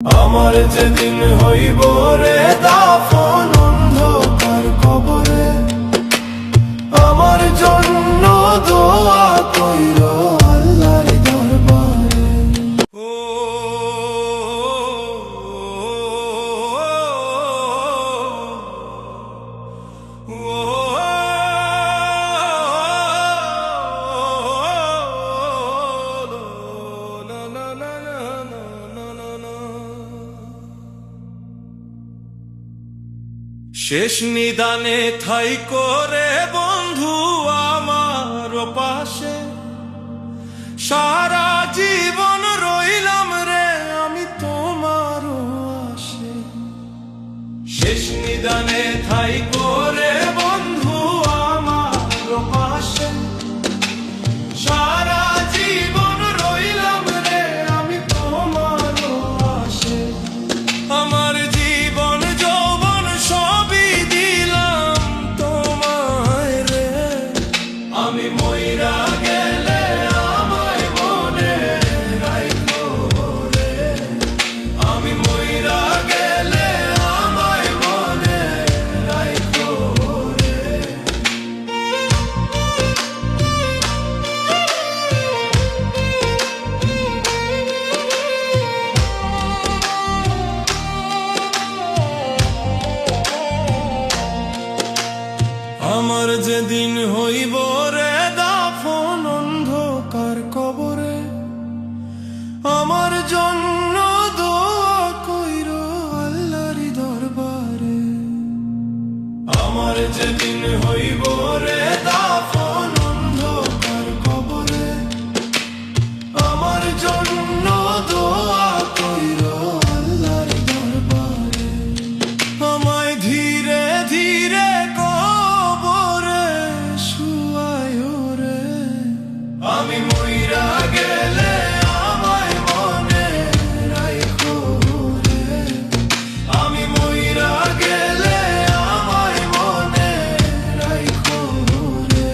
আমার যেদিন হইব রে দাফন অন্ধকার কবরে, আমার জন্য দোয়া কইরো আল্লাহর দরবারে। ও শেষ নিদানে ঠাই করে বন্ধু আমার পাশে, সারা জীবন রইলাম রে আমি তোমার আশে। শেষ নিদানে ঠাই করে বন্ধু আমার পাশে, সারা জীবন রইলাম রে আমি তোমার আশে। আমার জীবন যৌবন সবই দিলাম তোমায় রে, আমি মইরা গেলে আমায় মনে রাইখো রে, আমি মইরা গেলে আমায় মনে রাইখো রে। আমার যেদিন হইব রে দাফন অন্ধকার কবরে, আমার জন্য দোয়া কইরো আল্লাহর দরবারে। আমার যেদিন হইব রে দাফন অন্ধকার কবরে, আমার জন্য দোয়া কইরো আল্লাহর দরবারে। আমায় ধীরে ধীরে আমি মইরা গেলে আমায় মনে রাইখো রে, আমি মইরা গেলে আমায় মনে রাইখো রে।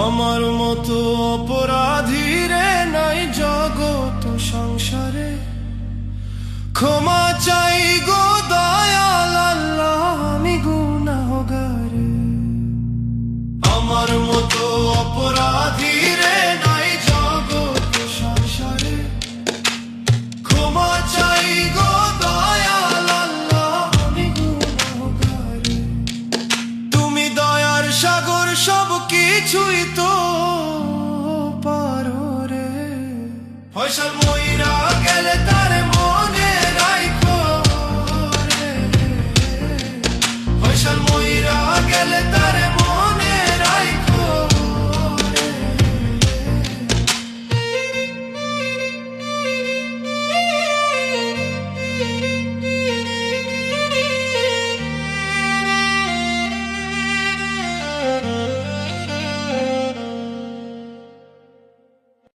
আমার মতো অপরাধী রে নাই জগত সংসারে, ক্ষমা চাই গো দয়াল আল্লাহ আমি গুনাহগারে। আমার মতো অপরাধী রে নাই জগত সংসারে, ক্ষমা চাই গো দয়াল আল্লাহ আমি গুনাহগারে। তুমি দয়ার সাগর সব কিছুই তো পারো রে, ফয়সাল।